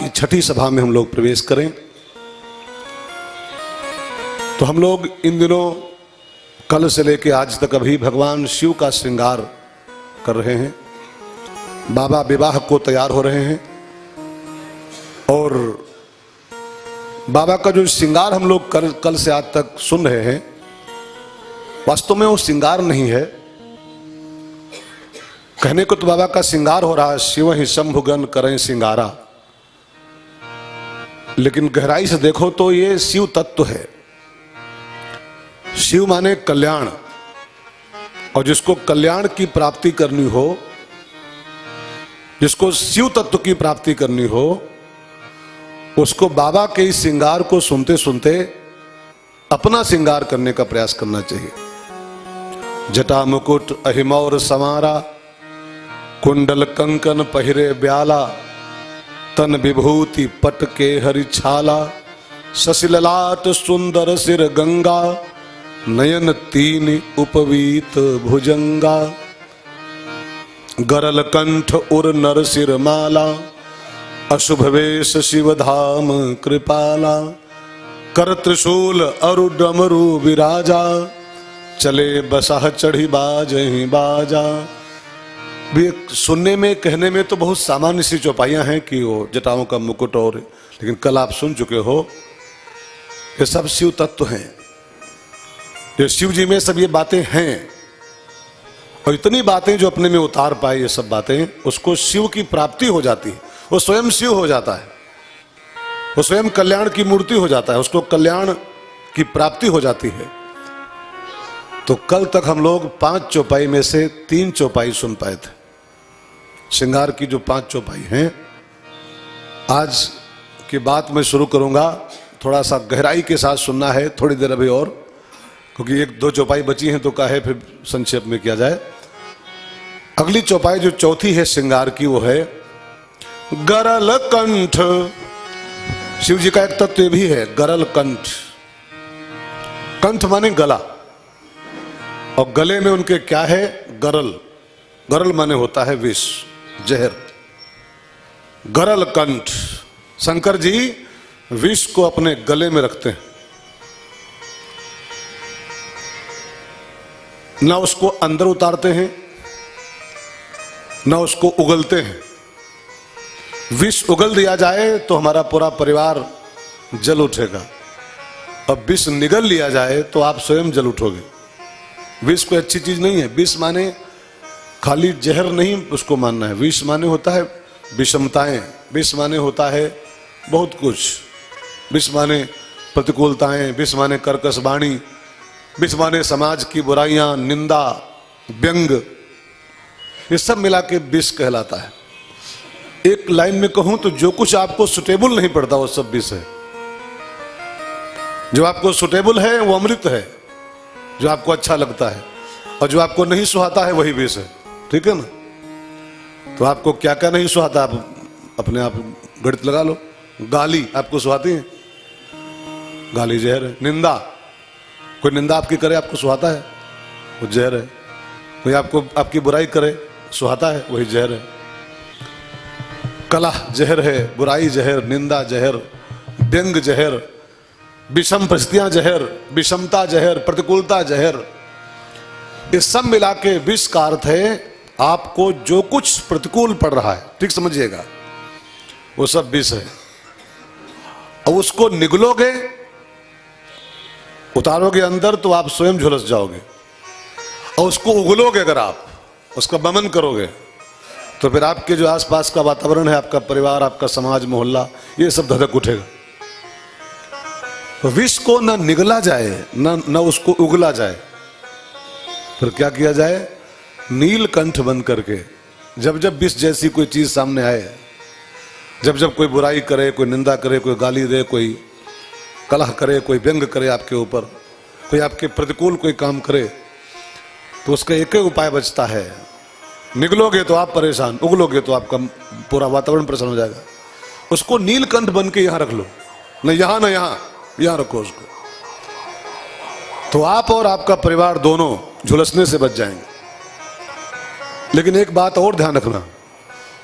की छठी सभा में हम लोग प्रवेश करें। तो हम लोग इन दिनों कल से लेकर आज तक अभी भगवान शिव का श्रृंगार कर रहे हैं। बाबा विवाह को तैयार हो रहे हैं और बाबा का जो श्रृंगार हम लोग कल से आज तक सुन रहे हैं, वास्तव में वो श्रृंगार नहीं है। कहने को तो बाबा का श्रृंगार हो रहा है, शिव ही शंभुगन करें श्रृंगारा, लेकिन गहराई से देखो तो ये शिव तत्व है। शिव माने कल्याण, और जिसको कल्याण की प्राप्ति करनी हो, जिसको शिव तत्व की प्राप्ति करनी हो, उसको बाबा के इस श्रृंगार को सुनते सुनते अपना श्रृंगार करने का प्रयास करना चाहिए। जटा मुकुट अहिमौर समारा, कुंडल कंकन पहिरे ब्याला, तन विभूति पट के हरि छाला, शशिललाट सुंदर सिर गंगा, नयन तीन उपवीत भुजंगा, गरल कंठ उर नर सिर माला, अशुभ वेश शिव धाम कृपाला, कर त्रिशूल अरु डमरू विराजा, चले बसाह चढ़ी बाजहि बाजा। भी सुनने में कहने में तो बहुत सामान्य सी चौपाइयां हैं कि वो जटाओं का मुकुट, और लेकिन कल आप सुन चुके हो ये सब शिव तत्व हैं। ये शिव जी में सब ये बातें हैं, और इतनी बातें जो अपने में उतार पाए, ये सब बातें, उसको शिव की प्राप्ति हो जाती है। वो स्वयं शिव हो जाता है, वो स्वयं कल्याण की मूर्ति हो जाता है, उसको कल्याण की प्राप्ति हो जाती है। तो कल तक हम लोग 5 चौपाई में से 3 चौपाई सुन पाए थे। श्रृंगार की जो 5 चौपाई हैं, आज की बात मैं शुरू करूंगा। थोड़ा सा गहराई के साथ सुनना है, थोड़ी देर अभी और, क्योंकि 1-2 चौपाई बची हैं तो काहे फिर संक्षेप में किया जाए। अगली चौपाई जो चौथी है श्रृंगार की, वो है गरल कंठ। शिव जी का एक तत्व भी है गरल कंठ। कंठ माने गला, और गले में उनके क्या है? गरल। गरल माने होता है विष, जहर। गरल कंठ, शंकर जी विष को अपने गले में रखते हैं, ना उसको अंदर उतारते हैं, ना उसको उगलते हैं। विष उगल दिया जाए तो हमारा पूरा परिवार जल उठेगा, और विष निगल लिया जाए तो आप स्वयं जल उठोगे। विष कोई अच्छी चीज नहीं है। विष माने खाली जहर नहीं उसको मानना है। विष माने होता है विषमताएं, विष माने होता है बहुत कुछ। विष माने प्रतिकूलताएं, विष माने कर्कश वाणी, विष माने समाज की बुराइयां, निंदा, व्यंग, ये सब मिला के विष कहलाता है। एक लाइन में कहूं तो जो कुछ आपको सुटेबल नहीं पड़ता वो सब विष है। जो आपको सुटेबल है वो अमृत है, जो आपको अच्छा लगता है, और जो आपको नहीं सुहाता है वही विष है। ठीक है ना? तो आपको क्या क्या नहीं सुहाता, आप अपने आप गणित लगा लो। गाली आपको सुहाती है? गाली जहर है। निंदा, कोई निंदा आपकी करे आपको सुहाता है? वो जहर है। कोई आपको आपकी बुराई करे सुहाता है? वही जहर है। कलह जहर है, बुराई जहर, निंदा जहर, व्यंग जहर, विषम परिस्थितियां जहर, विषमता जहर, प्रतिकूलता जहर, ये सब मिला के विष का अर्थ है आपको जो कुछ प्रतिकूल पड़ रहा है, ठीक समझिएगा, वो सब विष है। और उसको निगलोगे, उतारोगे अंदर, तो आप स्वयं झुलस जाओगे। और उसको उगलोगे, अगर आप उसका दमन करोगे, तो फिर आपके जो आसपास का वातावरण है, आपका परिवार, आपका समाज, मोहल्ला, ये सब धधक उठेगा। तो विष को ना निगला जाए, ना उसको उगला जाए, फिर क्या किया जाए? नीलकंठ बन करके जब जब विष जैसी कोई चीज सामने आए, जब जब कोई बुराई करे, कोई निंदा करे, कोई गाली दे, कोई कलह करे, कोई व्यंग करे आपके ऊपर, कोई आपके प्रतिकूल कोई काम करे, तो उसका एक ही उपाय बचता है। निगलोगे तो आप परेशान, उगलोगे तो आपका पूरा वातावरण परेशान हो जाएगा। उसको नीलकंठ बन के यहां रख लो, न यहां न यहां, यहां रखो उसको, तो आप और आपका परिवार दोनों झुलसने से बच जाएंगे। लेकिन एक बात और ध्यान रखना,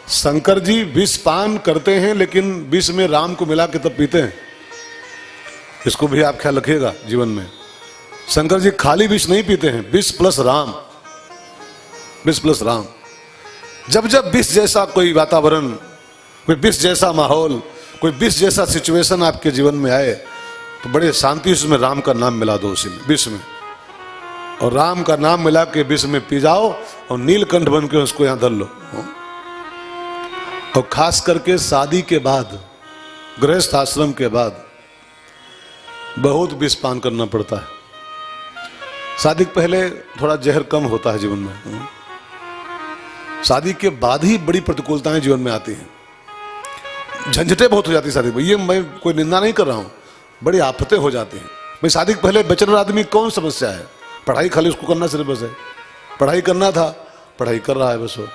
शंकर जी विष पान करते हैं, लेकिन विष में राम को मिला के तब पीते हैं। इसको भी आप ख्याल रखिएगा जीवन में। शंकर जी खाली विष नहीं पीते हैं, विष प्लस राम, विष प्लस राम। जब जब विष जैसा कोई वातावरण, कोई विष जैसा माहौल, कोई विष जैसा सिचुएशन आपके जीवन में आए, तो बड़े शांति उसमें राम का नाम मिला दो उसी में, विष में, और राम का नाम मिला के विष में पी जाओ और नीलकंठ बन के उसको यहां धर लो। और खास करके शादी के बाद, गृहस्थ आश्रम के बाद बहुत विष पान करना पड़ता है। शादी के पहले थोड़ा जहर कम होता है जीवन में, शादी के बाद ही बड़ी प्रतिकूलताएं जीवन में आती हैं, झंझटें बहुत हो जाती है शादी में। ये मैं कोई निंदा नहीं कर रहा हूं, बड़ी आफतें हो जाती हैं। मैं शादी के पहले बैचलर आदमी कौन समस्या है, पढ़ाई खाली उसको करना सिर्फ बस है, पढ़ाई करना था, पढ़ाई कर रहा है बस वो।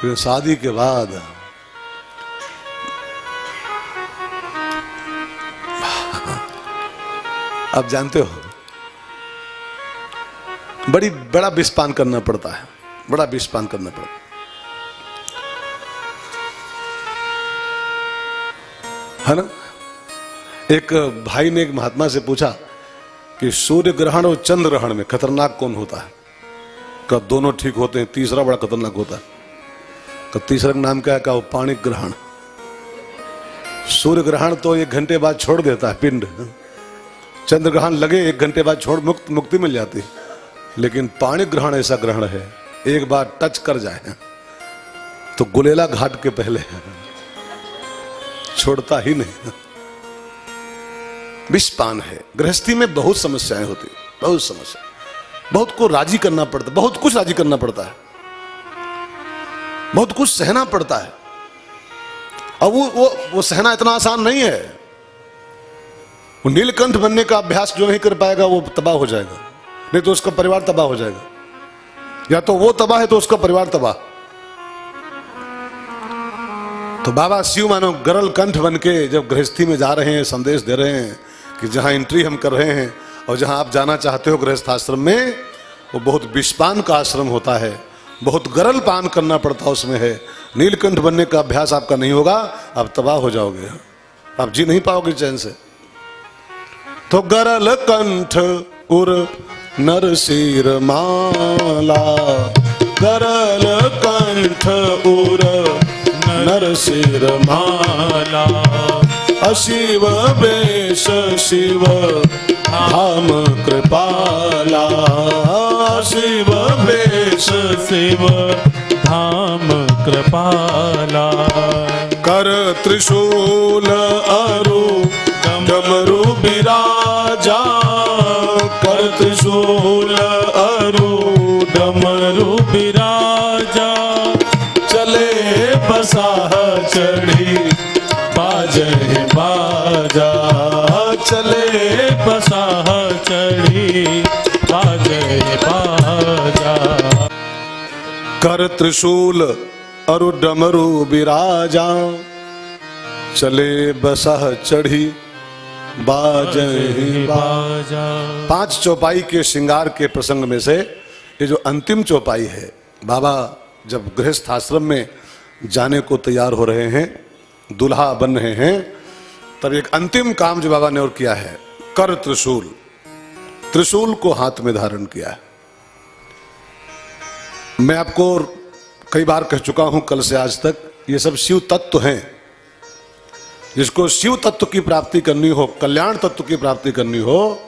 फिर शादी के बाद आप जानते हो बड़ा विषपान करना पड़ता है, बड़ा विषपान करना पड़ता है। है ना? एक भाई ने एक महात्मा से पूछा कि सूर्य ग्रहण और चंद्र ग्रहण में खतरनाक कौन होता है? कब दोनों ठीक होते हैं, तीसरा बड़ा खतरनाक होता है। कब तीसरा का नाम क्या है? कहा पाणी ग्रहण। सूर्य ग्रहण तो 1 घंटे बाद छोड़ देता है पिंड, चंद्र ग्रहण लगे 1 घंटे बाद छोड़ मुक्ति मिल जाती, लेकिन पाणी ग्रहण ऐसा ग्रहण है, एक बार टच कर जाए तो गुलेला घाट के पहले छोड़ता ही नहीं। विषपान है। गृहस्थी में बहुत समस्याएं होती, बहुत समस्या, बहुत को राजी करना पड़ता, बहुत कुछ राजी करना पड़ता है, बहुत कुछ सहना पड़ता है। अब वो सहना इतना आसान नहीं है। वो नीलकंठ बनने का अभ्यास जो नहीं कर पाएगा वो तबाह हो जाएगा, नहीं तो उसका परिवार तबाह हो जाएगा, या तो वो तबाह है तो उसका परिवार तबाह। तो बाबा शिव मानो गरल कंठ बन के जब गृहस्थी में जा रहे हैं, संदेश दे रहे हैं कि जहां एंट्री हम कर रहे हैं और जहां आप जाना चाहते हो गृहस्थ आश्रम में, वो बहुत विषपान का आश्रम होता है, बहुत गरल पान करना पड़ता उसमें है। नीलकंठ बनने का अभ्यास आपका नहीं होगा, आप तबाह हो जाओगे, आप जी नहीं पाओगे चैन से। तो गरल कंठ उर नरसिर माला, गरल कंठ उर नरसिर माला, अशिव वेश शिव धाम कृपाला, शिव वेश शिव धाम कृपाला, कर त्रिशूल अरु डमरू बिराजा, कर त्रिशूल अरु डमरू बिराजा, चले बसाह चढ़ी बाजे बाजा, चले बसाह चढ़ी बाजे बाजा, कर त्रिशूल अरु डमरू बिराजा, चले बसाह चढ़ी बाजे बाजा। 5 चौपाई के श्रृंगार के प्रसंग में से ये जो अंतिम चौपाई है, बाबा जब गृहस्थ आश्रम में जाने को तैयार हो रहे हैं, दुल्हा बन रहे हैं, तब एक अंतिम काम जो बाबा ने और किया है, कर त्रिशूल, त्रिशूल को हाथ में धारण किया है। मैं आपको कई बार कह चुका हूं कल से आज तक, ये सब शिव तत्व हैं। जिसको शिव तत्व की प्राप्ति करनी हो, कल्याण तत्व की प्राप्ति करनी हो,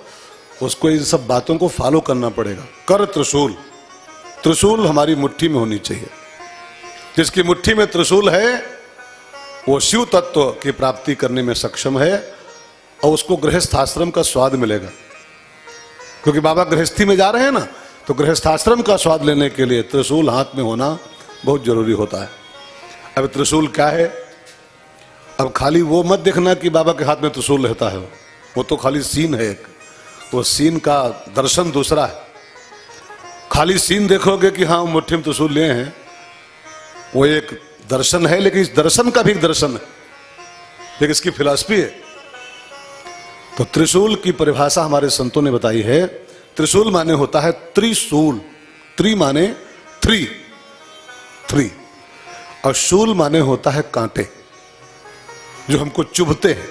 उसको इन सब बातों को फॉलो करना पड़ेगा। कर त्रिशूल, त्रिशूल हमारी मुट्ठी में होनी चाहिए। जिसकी मुट्ठी में त्रिशूल है वो शिव तत्व की प्राप्ति करने में सक्षम है, और उसको गृहस्थ आश्रम का स्वाद मिलेगा। क्योंकि बाबा गृहस्थी में जा रहे हैं ना, तो गृहस्थ आश्रम का स्वाद लेने के लिए त्रिशूल हाथ में होना बहुत जरूरी होता है। अब त्रिशूल क्या है? अब खाली वो मत देखना कि बाबा के हाथ में त्रिशूल रहता है, वो तो खाली सीन है एक, वो सीन का दर्शन दूसरा है। खाली सीन देखोगे कि हाँ मुट्ठी में त्रिशूल लिए हैं, वो एक दर्शन है, लेकिन इस दर्शन का भी एक दर्शन है, लेकिन इसकी फिलॉसफी है। तो त्रिशूल की परिभाषा हमारे संतों ने बताई है। त्रिशूल माने होता है त्रिशूल, त्रि माने 3, और शूल माने होता है कांटे जो हमको चुभते हैं।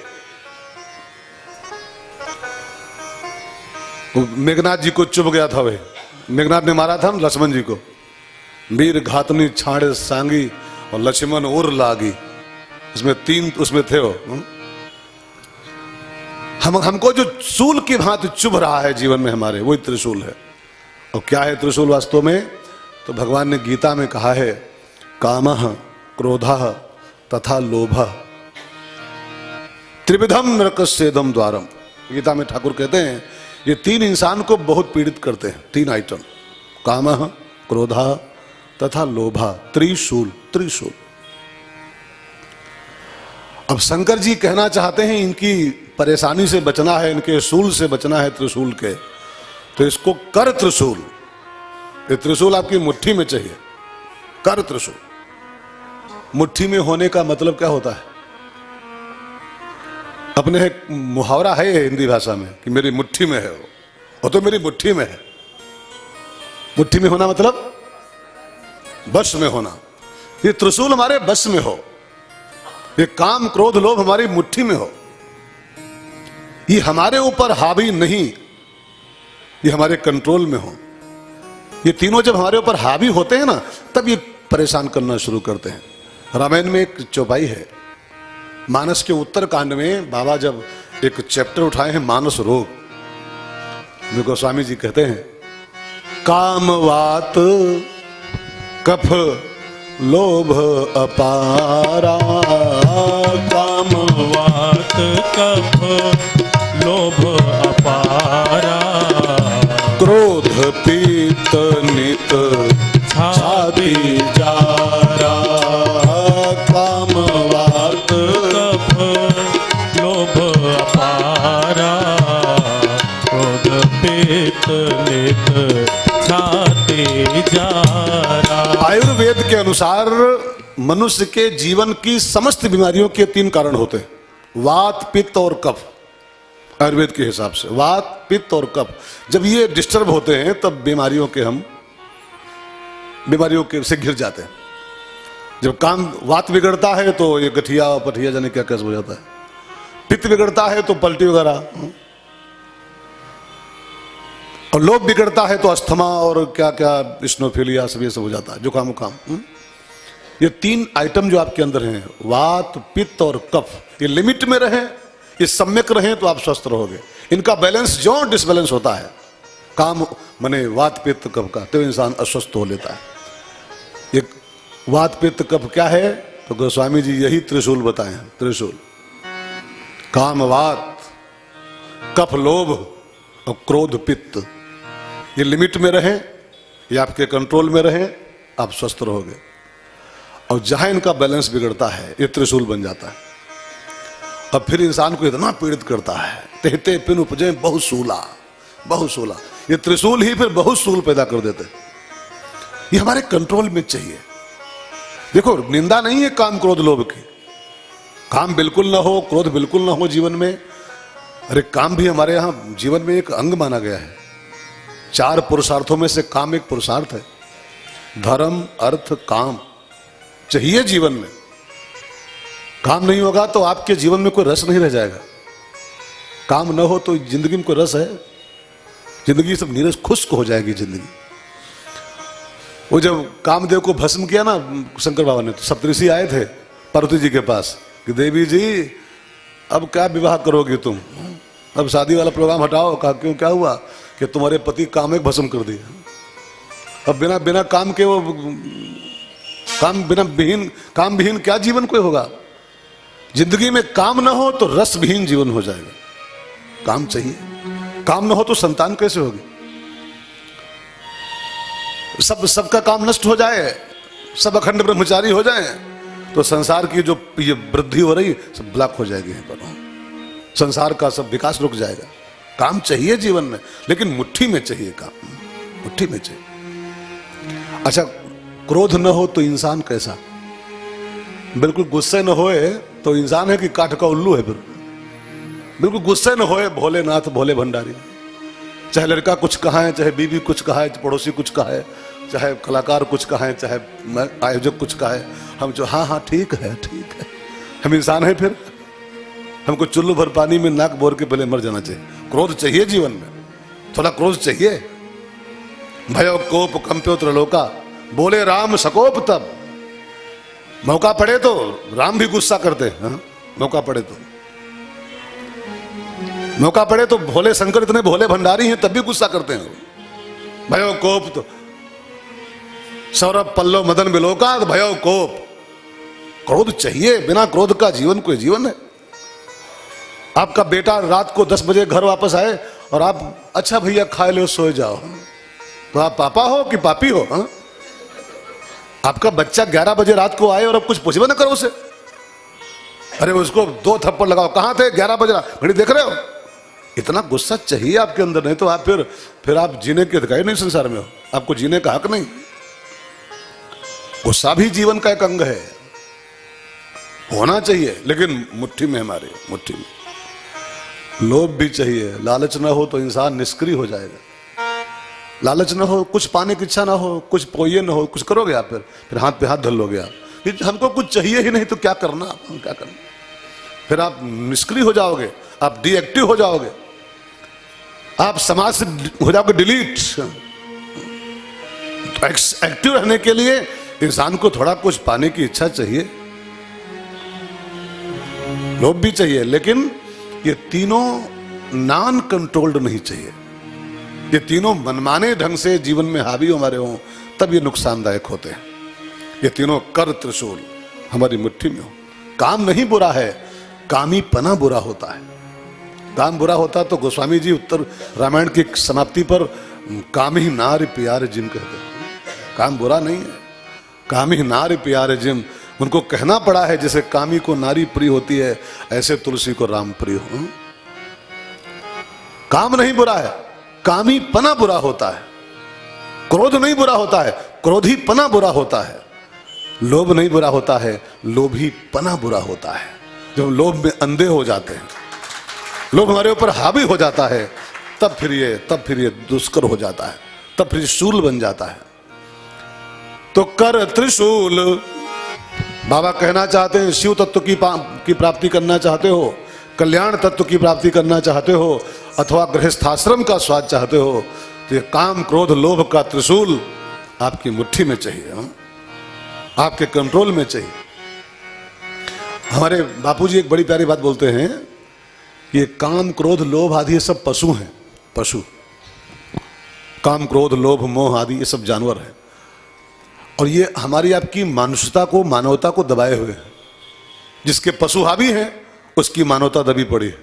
मेघनाथ जी को चुभ गया था, वे मेघनाथ ने मारा था ना लक्ष्मण जी को, वीर घातनी छाड़े सांगी और लक्ष्मण उर लागी, इसमें 3 उसमें थे वो। हमको जो शूल की भांति चुभ रहा है जीवन में हमारे, वही त्रिशूल है। और क्या है त्रिशूल वास्तव में? तो भगवान ने गीता में कहा है, कामः क्रोधः तथा लोभः त्रिविधम नरकस्येदम द्वारम। गीता में ठाकुर कहते हैं ये 3 इंसान को बहुत पीड़ित करते हैं। 3 आइटम, कामः क्रोधः तथा लोभः, त्रिशूल। त्रिशूल। अब शंकर जी कहना चाहते हैं इनकी परेशानी से बचना है, इनके शूल से बचना है, त्रिशूल के, तो इसको कर त्रिशूल। ये त्रिशूल आपकी मुट्ठी में चाहिए, कर त्रिशूल। मुट्ठी में होने का मतलब क्या होता है? अपने एक मुहावरा है हिंदी भाषा में कि मेरी मुट्ठी में है वो तो मेरी मुट्ठी में है। मुट्ठी में होना मतलब बस में होना। ये त्रिशूल हमारे बस में हो, ये काम क्रोध लोभ हमारी मुट्ठी में हो, ये हमारे ऊपर हावी नहीं, ये हमारे कंट्रोल में हो। ये तीनों जब हमारे ऊपर हावी होते हैं ना, तब ये परेशान करना शुरू करते हैं। रामायण में एक चौपाई है, मानस के उत्तर कांड में बाबा जब एक चैप्टर उठाए हैं मानस रोग, गोस्वामी जी कहते हैं, काम वात कफ लोभ अपारा, काम वात कफ लोभ अपारा, क्रोध पीत नित छाती जारा, काम वात कफ लोभ अपारा, क्रोध पीत नित छाती जारा। आयुर्वेद के अनुसार मनुष्य के जीवन की समस्त बीमारियों के 3 कारण होते हैं, वात पित्त और कफ। आयुर्वेद के हिसाब से वात पित्त और कफ जब ये डिस्टर्ब होते हैं तब बीमारियों के से घिर जाते हैं। जब काम वात बिगड़ता है तो ये गठिया और पठिया जाने क्या कैसे हो जाता है, पित्त बिगड़ता है तो पलटी वगैरह, और लोभ बिगड़ता है तो अस्थमा और क्या क्या स्नोफिलिया सब ये सब हो जाता है, जुकाम उकाम। ये 3 आइटम जो आपके अंदर हैं, वात पित्त और कफ, ये लिमिट में रहे, ये सम्यक रहे तो आप स्वस्थ रहोगे। इनका बैलेंस जो डिसबैलेंस होता है, काम माने वात पित्त कफ का, तो इंसान अस्वस्थ हो लेता है। ये वात पित्त कफ क्या है? तो गोस्वामी जी यही त्रिशूल बताए हैं। त्रिशूल काम वात कफ लोभ और क्रोध पित्त, ये लिमिट में रहे, ये आपके कंट्रोल में रहे, आप स्वस्थ रहोगे। और जहां इनका बैलेंस बिगड़ता है ये त्रिशूल बन जाता है, अब फिर इंसान को इतना पीड़ित करता है, तेहते पिन उपजे बहुत सूला, बहुत सूला। ये त्रिशूल ही फिर बहुत सूल पैदा कर देते। ये हमारे कंट्रोल में चाहिए। देखो, निंदा नहीं है काम क्रोध लोभ की, काम बिल्कुल ना हो, क्रोध बिल्कुल ना हो जीवन में। अरे काम भी हमारे यहां जीवन में एक अंग माना गया है। 4 पुरुषार्थों में से काम एक पुरुषार्थ है। धर्म अर्थ काम चाहिए जीवन में। काम नहीं होगा तो आपके जीवन में कोई रस नहीं रह जाएगा। काम न हो तो जिंदगी में कोई रस है? जिंदगी सब नीरस खुश्क हो जाएगी जिंदगी। वो जब कामदेव को भस्म किया ना शंकर बाबा ने, तो सप्तऋषि आए थे पार्वती जी के पास कि देवी जी अब क्या विवाह करोगी तुम, अब शादी वाला प्रोग्राम हटाओ। कहा क्यों, क्या हुआ? कि तुम्हारे पति काम एक भस्म कर दिया। अब बिना बिना काम के वो काम विहीन क्या जीवन कोई होगा? जिंदगी में काम ना हो तो रस विहीन जीवन हो जाएगा। काम चाहिए, काम ना हो तो संतान कैसे होगी? सबका काम नष्ट हो जाए, सब अखंड ब्रह्मचारी हो जाए तो संसार की जो ये वृद्धि हो रही सब ब्लॉक हो जाएगी। यहाँ पर संसार का सब विकास रुक जाएगा। काम चाहिए जीवन में, लेकिन मुट्ठी में चाहिए काम, मुट्ठी में चाहिए। अच्छा, क्रोध न हो तो इंसान कैसा? बिल्कुल गुस्से न होए तो इंसान है कि काठ का उल्लू है। फिर बिल्कुल गुस्से न होए, भोलेनाथ भोले भंडारी, चाहे लड़का कुछ कहा है, चाहे बीवी कुछ कहा है, पड़ोसी कुछ कहा है, चाहे कलाकार कुछ कहें, चाहे आयोजक कुछ कहे, हम जो हाँ हाँ ठीक है ठीक है, हम इंसान हैं। फिर हमको चुल्लू भर पानी में नाक बोर के पहले मर जाना चाहिए। क्रोध चाहिए जीवन में, थोड़ा क्रोध चाहिए। भयो कोप कंप्यो त्रलोका, बोले राम सकोप तब। मौका पड़े तो राम भी गुस्सा करते हैं, हाँ? मौका पड़े तो भोले शंकर इतने भोले भंडारी हैं तब भी गुस्सा करते हैं। भयो कोप तो सौरभ पल्लव मदन बिलोका, तो भयो कोप। क्रोध चाहिए, बिना क्रोध का जीवन कोई जीवन है। आपका बेटा रात को 10 बजे घर वापस आए और आप अच्छा भैया खा लो सो जाओ, तो आप पापा हो कि पापी हो? हाँ? आपका बच्चा 11 बजे रात को आए और अब कुछ पूछबे ना करो उसे, अरे उसको 2 थप्पड़ लगाओ, कहां थे 11 बजे घड़ी देख रहे हो? इतना गुस्सा चाहिए आपके अंदर, नहीं तो आप फिर आप जीने के अधिकारी नहीं संसार में हो, आपको जीने का हक नहीं। गुस्सा भी जीवन का एक अंग है, होना चाहिए, लेकिन मुट्ठी में, हमारे मुट्ठी में। लोभ भी चाहिए, लालच ना हो तो इंसान निष्क्रिय हो जाएगा। लालच ना हो, कुछ पाने की इच्छा ना हो, कुछ पोइए ना हो, कुछ करोगे आप फिर हाथ पे हाथ धर लोगे आप। फिर हमको कुछ चाहिए ही नहीं तो क्या करना, क्या करना? फिर आप निष्क्रिय हो जाओगे, आप डीएक्टिव हो जाओगे, आप समाज से हो जाओगे डिलीट। तो एक्टिव रहने के लिए इंसान को थोड़ा कुछ पाने की इच्छा चाहिए, लोभ भी चाहिए, लेकिन ये तीनों नॉन कंट्रोल्ड नहीं चाहिए। ये तीनों मनमाने ढंग से जीवन में हावी हमारे हों तब ये नुकसानदायक होते हैं। ये तीनों कर त्रिशूल हमारी मुट्ठी में हो। काम नहीं बुरा है, कामी पना बुरा होता है। काम बुरा होता तो गोस्वामी जी उत्तर रामायण की समाप्ति पर काम ही नार प्यारे जिम कहते हैं। काम बुरा नहीं है, काम ही नार प्यारे जिम। उनको कहना पड़ा है जैसे कामी को नारी प्रिय होती है, ऐसे तुलसी को राम प्रिय हो। काम नहीं बुरा है, कामी पना बुरा होता है। क्रोध नहीं बुरा होता है, क्रोधी पना बुरा होता है। लोभ नहीं बुरा होता है, लोभी पना बुरा होता है। जब लोभ में अंधे हो जाते हैं, लोभ हमारे ऊपर हावी हो जाता है, तब फिर ये दुष्कर हो जाता है, तब फिर शूल बन जाता है। तो कर त्रिशूल, बाबा कहना चाहते हैं शिव तत्व की प्राप्ति करना चाहते हो, कल्याण तत्व की प्राप्ति करना चाहते हो, अथवा गृहस्थाश्रम का स्वाद चाहते हो, तो ये काम क्रोध लोभ का त्रिशूल आपकी मुट्ठी में चाहिए, आपके कंट्रोल में चाहिए। हमारे बापूजी एक बड़ी प्यारी बात बोलते हैं कि ये काम क्रोध लोभ आदि ये सब पशु हैं, पशु। काम क्रोध लोभ मोह आदि ये सब जानवर हैं, और ये हमारी आपकी मानुषता को, मानवता को दबाए हुए हैं। जिसके पशु हावी हैं उसकी मानवता दबी पड़ी है।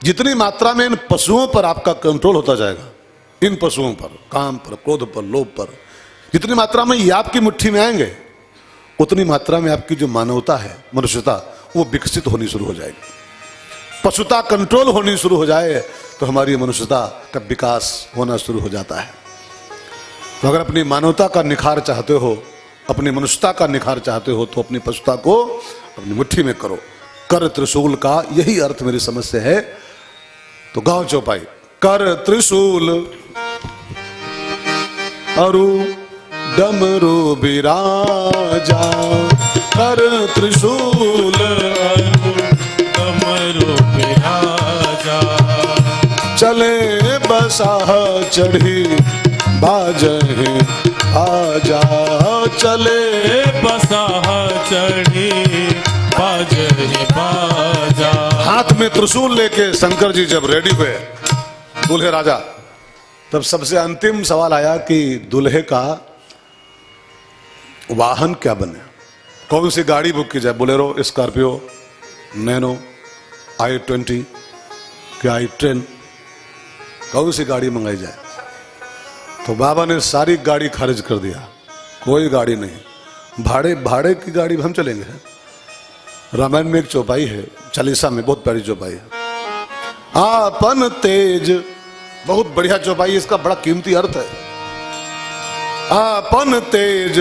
जितनी मात्रा में इन पशुओं पर आपका कंट्रोल होता जाएगा, इन पशुओं पर, काम पर, क्रोध पर, लोभ पर, जितनी मात्रा में ये आपकी मुट्ठी में आएंगे, उतनी मात्रा में आपकी जो मानवता है, मनुष्यता, वो विकसित होनी शुरू हो जाएगी। पशुता कंट्रोल होनी शुरू हो जाए तो हमारी मनुष्यता का विकास होना शुरू हो जाता है। तो अगर अपनी मानवता का निखार चाहते हो, अपनी मनुष्यता का निखार चाहते हो, तो अपनी पशुता को अपनी मुट्ठी में करो। कर त्रिशूल का यही अर्थ मेरी समझ से है। तो गांव चौपाई, कर त्रिशूल अरु डमरू बिराजा, कर त्रिशूल अरु डमरू बिराजा, चले बसाह चढ़ी बाजहे आजा, चले बसाह चढ़ी बाजहे बाजा। हाथ में त्रिशूल लेके शंकर जी जब रेडी हुए दूल्हे राजा, तब सबसे अंतिम सवाल आया कि दूल्हे का वाहन क्या बने, कौन सी गाड़ी बुक की जाए, बोलेरो, स्कॉर्पियो, नैनो, i20 क्या i10, कौन सी गाड़ी मंगाई जाए? तो बाबा ने सारी गाड़ी खारिज कर दिया, कोई गाड़ी नहीं, भाड़े की गाड़ी हम चलेंगे। रामायण में एक चौपाई है, चालीसा में बहुत प्यारी चौपाई है, आपन तेज, बहुत बढ़िया चौपाई, इसका बड़ा कीमती अर्थ है। आपन तेज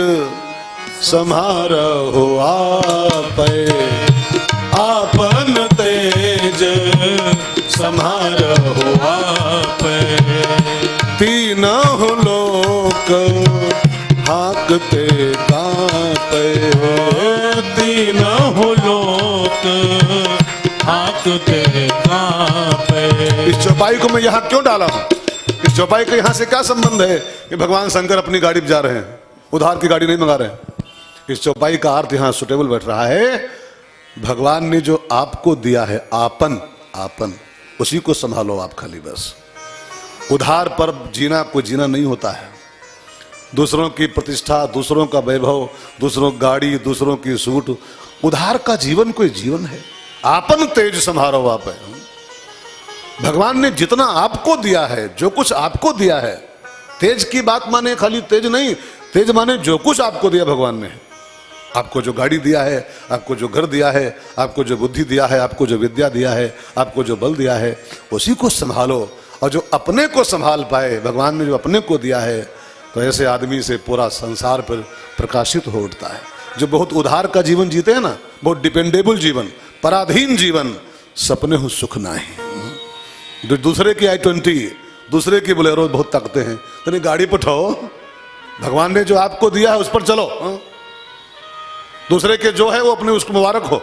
सम्हारो आपे, आपन तेज सम्हारो आपे, तीनों लोक हाँकते कांपे। तीनों लोक हाँकते कांपे। इस चौपाई को मैं यहाँ क्यों डाला हूं? इस चौपाई का यहाँ से क्या संबंध है कि भगवान शंकर अपनी गाड़ी पे जा रहे हैं, उधार की गाड़ी नहीं मंगा रहे हैं। इस चौपाई का अर्थ यहाँ सुटेबल बैठ रहा है, भगवान ने जो आपको दिया है आपन, आपन उसी को संभालो आप खाली बस। उधार पर जीना कोई जीना नहीं होता है। दूसरों की प्रतिष्ठा, दूसरों का वैभव, दूसरों की गाड़ी, दूसरों की सूट, उधार का जीवन कोई जीवन है? आपन तेज संभालो आप है। भगवान ने जितना आपको दिया है, जो कुछ आपको दिया है, तेज की बात माने खाली तेज नहीं, तेज माने जो कुछ आपको दिया भगवान ने। आपको जो गाड़ी दिया है, आपको जो घर दिया है, आपको जो बुद्धि दिया है, आपको जो विद्या दिया है, आपको जो बल दिया है, उसी को संभालो। और जो अपने को संभाल पाए, भगवान ने जो अपने को दिया है, तो ऐसे आदमी से पूरा संसार पर प्रकाशित हो उठता है। जो बहुत उधार का जीवन जीते हैं ना, बहुत डिपेंडेबल जीवन, पराधीन जीवन, सपने हो सुख नहीं। जो दूसरे की i20, दूसरे की बोलेरो बहुत ताकते हैं, तो गाड़ी पठाओ, भगवान ने जो आपको दिया है उस पर चलो। दूसरे के जो है वो अपने उसको मुबारक हो।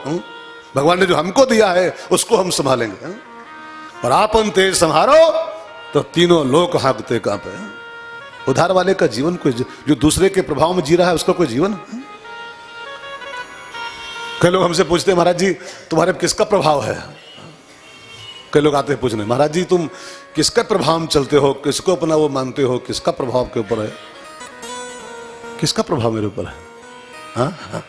भगवान ने जो हमको दिया है उसको हम संभालेंगे। और आपन तेज संभालो तो तीनों लोक हाँकते कांपे। उधार वाले का जीवन कोई, जो दूसरे के प्रभाव में जी रहा है उसका कोई जीवन? कई लोग हमसे पूछते हैं, महाराज जी तुम्हारे किसका प्रभाव है? कई लोग आते हैं पूछने, महाराज जी तुम किसका प्रभाव में चलते हो, किसको अपना वो मानते हो, किसका प्रभाव के ऊपर है? किसका प्रभाव मेरे ऊपर है? हाँ,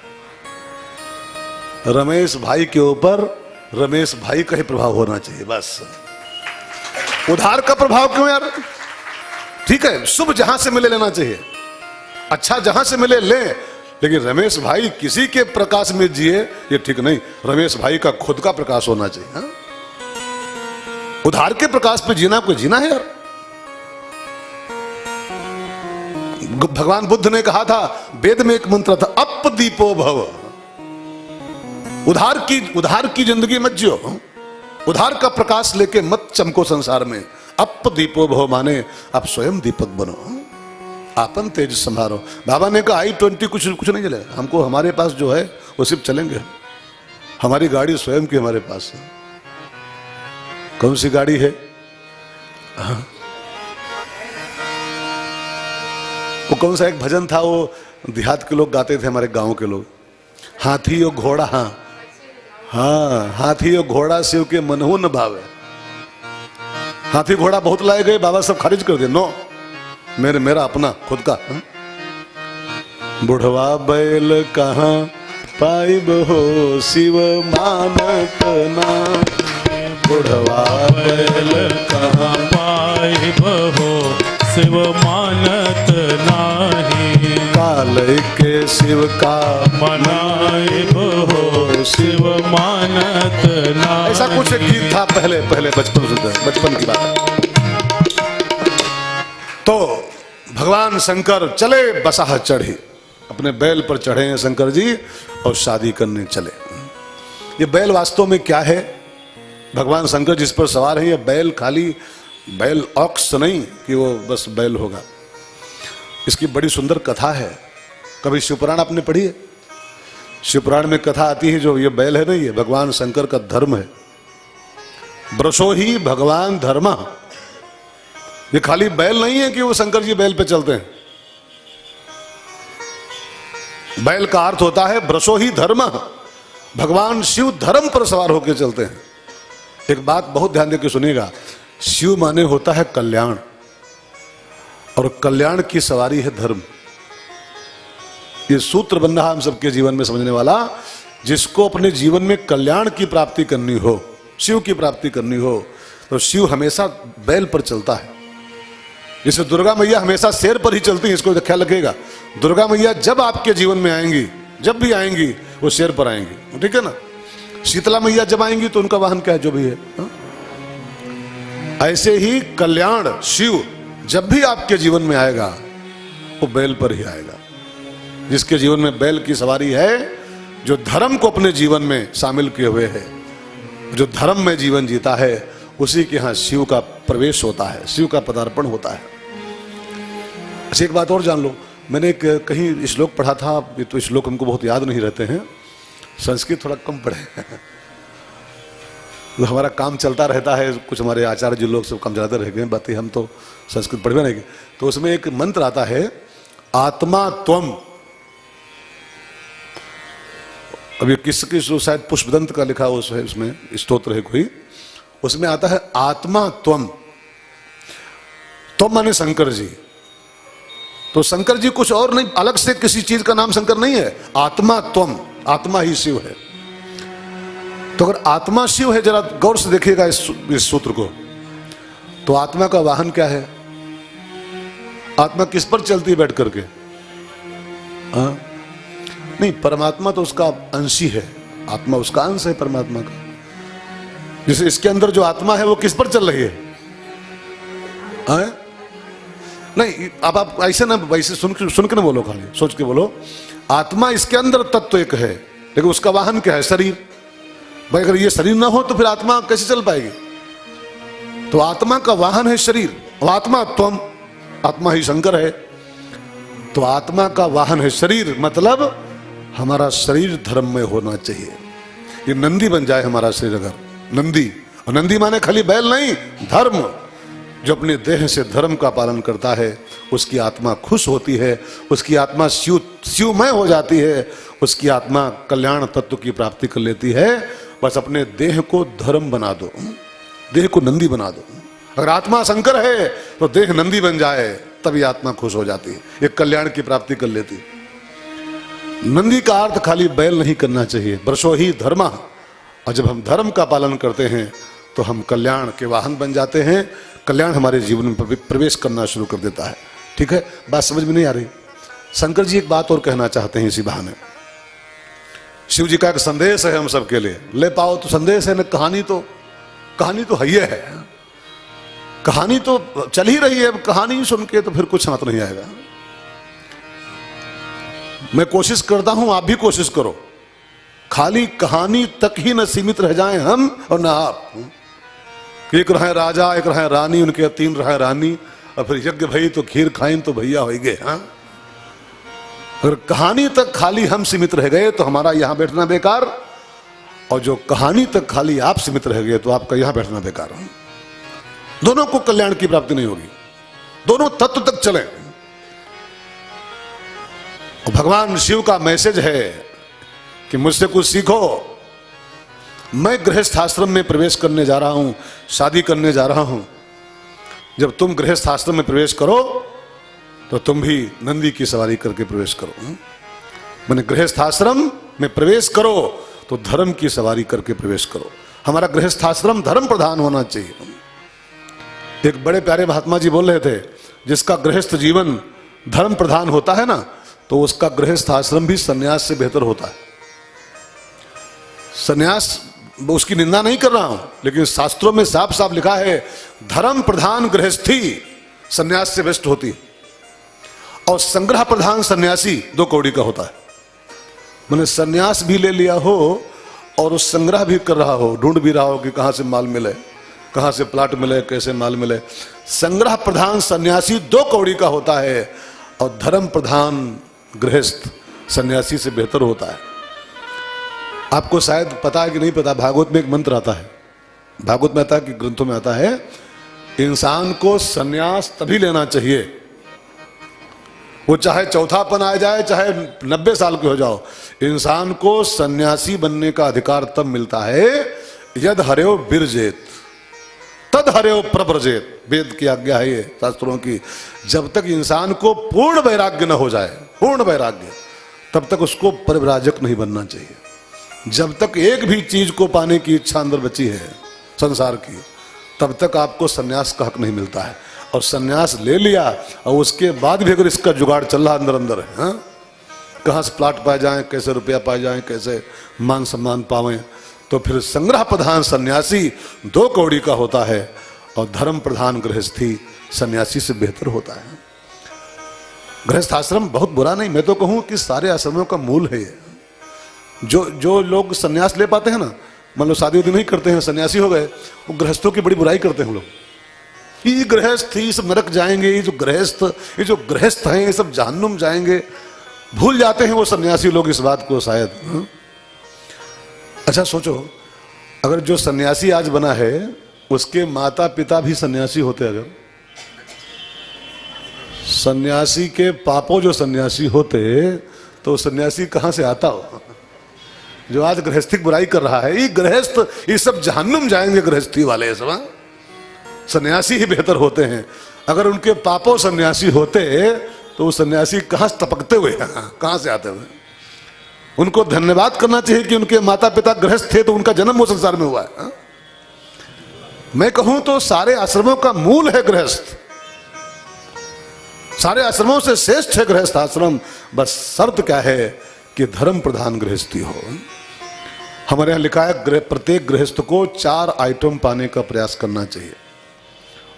रमेश भाई के ऊपर रमेश भाई का ही प्रभाव होना चाहिए बस। उधार का प्रभाव क्यों यार? ठीक है, शुभ जहां से मिले लेना चाहिए, अच्छा जहां से मिले ले, लेकिन रमेश भाई किसी के प्रकाश में जिए ये ठीक नहीं। रमेश भाई का खुद का प्रकाश होना चाहिए। हाँ? उधार के प्रकाश पे जीना कोई जीना है यार? भगवान बुद्ध ने कहा था, वेद में एक मंत्र था, अपदीपो भव। उधार की जिंदगी मत जियो, उधार का प्रकाश लेके मत चमको संसार में। अपदीपो भव माने आप स्वयं दीपक बनो, आपन तेज संभालो। बाबा ने कहा i20 कुछ नहीं चलेगा, हमको हमारे पास जो है वो सिर्फ चलेंगे। हमारी गाड़ी स्वयं की हमारे पास है। कौन सी गाड़ी है? वो कौन सा एक भजन था, वो देहात के लोग गाते थे, हमारे गांव के लोग, हाथी और घोड़ा। हाँ, हाथी और घोड़ा शिव के मनहु न भावे। हाथी घोड़ा बहुत लाए गए, बाबा सब खारिज कर दिए। नो, मेरा अपना खुद का। बुढ़वा बैल कहाँ पाइब हो शिव मानत ना, बुढ़वा बैल कहाँ पाइब हो शिव मानत नाही। काल के शिव का मनाइब हो शिव मानत नाही। ऐसा कुछ एक गीत था पहले बचपन की बात। तो भगवान शंकर चले बसाह चढ़ी, अपने बैल पर चढ़े हैं शंकर जी और शादी करने चले। ये बैल वास्तव में क्या है? भगवान शंकर जिस पर सवार है, ये बैल खाली बैल ऑक्स नहीं कि वो बस बैल होगा। इसकी बड़ी सुंदर कथा है। कभी शिवपुराण आपने पढ़ी है? शिवपुराण में कथा आती है, जो ये बैल है ना, ये भगवान शंकर का धर्म है। ब्रशो ही भगवान धर्म। ये खाली बैल नहीं है कि वो शंकर जी बैल पे चलते हैं। बैल का अर्थ होता है ब्रशो ही धर्म, भगवान शिव धर्म पर सवार होकर चलते हैं। एक बात बहुत ध्यान देकर सुनिएगा, शिव माने होता है कल्याण, और कल्याण की सवारी है धर्म। ये सूत्र बन रहा हम सबके जीवन में समझने वाला। जिसको अपने जीवन में कल्याण की प्राप्ति करनी हो, शिव की प्राप्ति करनी हो, तो शिव हमेशा बैल पर चलता है। जैसे दुर्गा मैया हमेशा शेर पर ही चलती है, इसको ख्याल रखिएगा। दुर्गा मैया जब आपके जीवन में आएंगी, जब भी आएंगी, वो शेर पर आएंगी, ठीक है ना। शीतला मैया जब आएंगी तो उनका वाहन क्या है, जो भी है। हा? ऐसे ही कल्याण शिव जब भी आपके जीवन में आएगा, वो बैल पर ही आएगा। जिसके जीवन में बैल की सवारी है, जो धर्म को अपने जीवन में शामिल किए हुए है, जो धर्म में जीवन जीता है, उसी के यहां शिव का प्रवेश होता है, शिव का पदार्पण होता है। अच्छा, एक बात और जान लो, मैंने कहीं श्लोक पढ़ा था, ये तो श्लोक हमको बहुत याद नहीं रहते हैं, संस्कृत थोड़ा कम पढ़े तो हमारा काम चलता रहता है, कुछ हमारे आचार्य जी लोग सब कम ज़्यादा रह गए, बातें हम तो संस्कृत पढ़वे नहीं गए। तो उसमें एक मंत्र आता है, आत्मा त्वम। अभी किसकी शायद पुष्पदंत का लिखा हुआ है, उसमें स्तोत्र है कोई, उसमें आता है आत्मा त्वम। त्वम माने शंकर जी। तो शंकर जी कुछ और नहीं, अलग से किसी चीज का नाम शंकर नहीं है, आत्मा त्वम, आत्मा ही शिव है। तो अगर आत्मा शिव है, जरा गौर से देखिएगा इस सूत्र को, तो आत्मा का वाहन क्या है? आत्मा किस पर चलती है बैठ करके? हाँ नहीं, परमात्मा तो उसका अंश ही है, आत्मा उसका अंश है परमात्मा का। जैसे इसके अंदर जो आत्मा है वो किस पर चल रही है? हाँ? नहीं, अब आप ऐसे ना, वैसे सुन के ना बोलो, खाली सोच के बोलो। आत्मा इसके अंदर तत्व एक है, लेकिन उसका वाहन क्या है? शरीर। भाई अगर ये शरीर ना हो तो फिर आत्मा कैसे चल पाएगी? तो आत्मा का वाहन है शरीर, आत्मा त्वम, आत्मा ही शंकर है। तो आत्मा का वाहन है शरीर, मतलब हमारा शरीर धर्म में होना चाहिए। ये नंदी बन जाए हमारा शरीर, अगर नंदी, और नंदी माने खाली बैल नहीं, धर्म। जो अपने देह से धर्म का पालन करता है उसकी आत्मा खुश होती है, उसकी आत्मा शिवमय हो जाती है, उसकी आत्मा कल्याण तत्व की प्राप्ति कर लेती है। बस अपने देह को धर्म बना दो, देह को नंदी बना दो। अगर आत्मा शंकर है तो देह नंदी बन जाए, तभी आत्मा खुश हो जाती है, एक कल्याण की प्राप्ति कर लेती है। नंदी का अर्थ खाली बैल नहीं करना चाहिए, वर्षो ही धर्मा। और जब हम धर्म का पालन करते हैं तो हम कल्याण के वाहन बन जाते हैं, कल्याण हमारे जीवन में प्रवेश करना शुरू कर देता है। ठीक है, बात समझ में नहीं आ रही? शंकर जी एक बात और कहना चाहते हैं इसी बहाने। शिव जी का एक संदेश है हम सबके लिए, ले पाओ तो संदेश है न, कहानी तो है ही है, कहानी तो चल ही रही है। अब कहानी सुन के तो फिर कुछ हाथ नहीं आएगा। मैं कोशिश करता हूं, आप भी कोशिश करो, खाली कहानी तक ही न सीमित रह जाएं हम और न आप। एक रहे राजा, एक रहे रानी, उनके 3 रहे रानी, और फिर यज्ञ भई तो खीर खाइन तो भैया हो गए। हाँ, अगर कहानी तक खाली हम सीमित रह गए तो हमारा यहां बैठना बेकार, और जो कहानी तक खाली आप सीमित रह गए तो आपका यहां बैठना बेकार। दोनों को कल्याण की प्राप्ति नहीं होगी, दोनों तत्व तक चले। और भगवान शिव का मैसेज है कि मुझसे कुछ सीखो। मैं गृहस्थ आश्रम में प्रवेश करने जा रहा हूं, शादी करने जा रहा हूं। जब तुम गृहस्थ आश्रम में प्रवेश करो तो तुम भी नंदी की सवारी करके प्रवेश करो। मैंने गृहस्थ आश्रम में प्रवेश करो तो धर्म की सवारी करके प्रवेश करो। हमारा गृहस्थ आश्रम धर्म प्रधान होना चाहिए। एक बड़े प्यारे महात्मा जी बोल रहे थे, जिसका गृहस्थ जीवन धर्म प्रधान होता है ना, तो उसका गृहस्थ आश्रम भी सन्यास से बेहतर होता है। सन्यास, उसकी निंदा नहीं कर रहा हूं, लेकिन शास्त्रों में साफ साफ लिखा है धर्म प्रधान गृहस्थी सन्यास से बेस्ट होती है, और संग्रह प्रधान सन्यासी 2 कौड़ी का होता है। मैंने सन्यास भी ले लिया हो और उस संग्रह भी कर रहा हो, ढूंढ भी रहा हो कि कहां से माल मिले, कहां से प्लाट मिले, कैसे माल मिले। संग्रह प्रधान सन्यासी 2 कौड़ी का होता है, और धर्म प्रधान गृहस्थ सन्यासी से बेहतर होता है। आपको शायद पता है कि नहीं पता, भागवत में एक मंत्र आता है, भागवत में आता है कि ग्रंथों में आता है, इंसान को सन्यास तभी लेना चाहिए, वो चाहे चौथापन आ जाए, चाहे 90 साल के हो जाओ, इंसान को सन्यासी बनने का अधिकार तब मिलता है यद हरेव बिरजेत तद हरेव प्रव्रजेत। वेद की आज्ञा है ये, शास्त्रों की। जब तक इंसान को पूर्ण वैराग्य न हो जाए, पूर्ण वैराग्य, तब तक उसको परिव्राजक नहीं बनना चाहिए। जब तक एक भी चीज को पाने की इच्छा अंदर बची है संसार की, तब तक आपको सन्यास का हक नहीं मिलता है। और सन्यास ले लिया और उसके बाद भी अगर इसका जुगाड़ चल रहा अंदर अंदर है, हाँ? कहाँ से प्लाट पाए जाएं, कैसे रुपया पाए जाएं, कैसे मान सम्मान पावें, तो फिर संग्रह प्रधान सन्यासी 2 कौड़ी का होता है, और धर्म प्रधान गृहस्थी सन्यासी से बेहतर होता है। गृहस्थ आश्रम बहुत बुरा नहीं, मैं तो कहूँ कि सारे आश्रमों का मूल है ये। जो लोग सन्यास ले पाते हैं ना, मान लो शादी नहीं करते हैं, सन्यासी हो गए, वो गृहस्थों की बड़ी बुराई करते हैं हम लोग। ये गृहस्थ ये सब नरक जाएंगे, ये जो गृहस्थ हैं ये सब जहन्नुम जाएंगे। भूल जाते हैं वो सन्यासी लोग इस बात को शायद। अच्छा सोचो, अगर जो सन्यासी आज बना है उसके माता पिता भी सन्यासी होते, अगर सन्यासी के पापों जो सन्यासी होते तो सन्यासी कहां से आता हो? जो आज गृहस्थी बुराई कर रहा है, ये गृहस्थ ये सब जहन्नुम जाएंगे, गृहस्थी वाले सब। हाँ? सन्यासी ही बेहतर होते हैं। अगर उनके पापों सन्यासी होते तो वो सन्यासी कहां से टपकते हुए, कहां से आते हुए? उनको धन्यवाद करना चाहिए कि उनके माता पिता गृहस्थ थे तो उनका जन्म वो संसार में हुआ है। हाँ? मैं कहूं तो सारे आश्रमों का मूल है गृहस्थ, सारे आश्रमों से श्रेष्ठ है गृहस्थ आश्रम। बस शर्त क्या है कि धर्म प्रधान गृहस्थी हो। हमारे यहां लिखा है प्रत्येक गृहस्थ को 4 आइटम पाने का प्रयास करना चाहिए।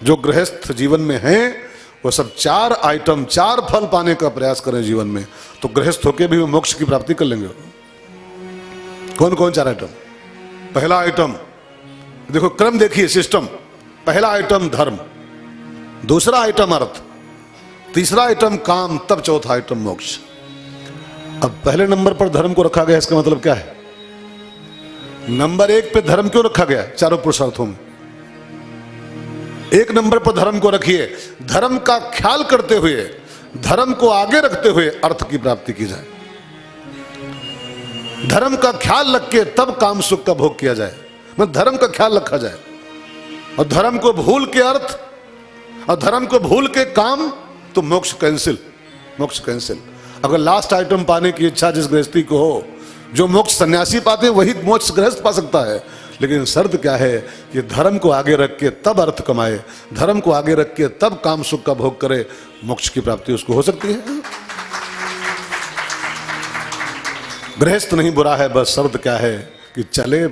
जो गृहस्थ जीवन में हैं वो सब 4 आइटम 4 फल पाने का प्रयास करें जीवन में, तो गृहस्थ होकर भी वो मोक्ष की प्राप्ति कर लेंगे। कौन कौन 4 आइटम? पहला आइटम देखो, क्रम देखिए, सिस्टम। पहला आइटम धर्म, दूसरा आइटम अर्थ, तीसरा आइटम काम, तब चौथा आइटम मोक्ष। अब पहले नंबर पर धर्म को रखा गया, इसका मतलब क्या है? नंबर 1 पे धर्म क्यों रखा गया? चारों पुरुषार्थों में 1 नंबर पर धर्म को रखिए। धर्म का ख्याल करते हुए, धर्म को आगे रखते हुए अर्थ की प्राप्ति की जाए। धर्म का ख्याल रख के तब काम सुख का भोग किया जाए, मतलब धर्म का ख्याल रखा जाए। और धर्म को भूल के अर्थ और धर्म को भूल के काम, तो मोक्ष कैंसिल, मोक्ष कैंसिल। अगर लास्ट आइटम पाने की इच्छा जिस गृहस्थी को हो, जो मोक्ष सन्यासी पाते हैं वही मोक्ष गृहस्थ पा सकता है। लेकिन शर्त क्या है कि धर्म को आगे रख के तब अर्थ कमाए, धर्म को आगे रख के तब काम सुख का भोग करे, मोक्ष की प्राप्ति उसको हो सकती है। गृहस्थ नहीं बुरा है, बस शर्त क्या है कि चले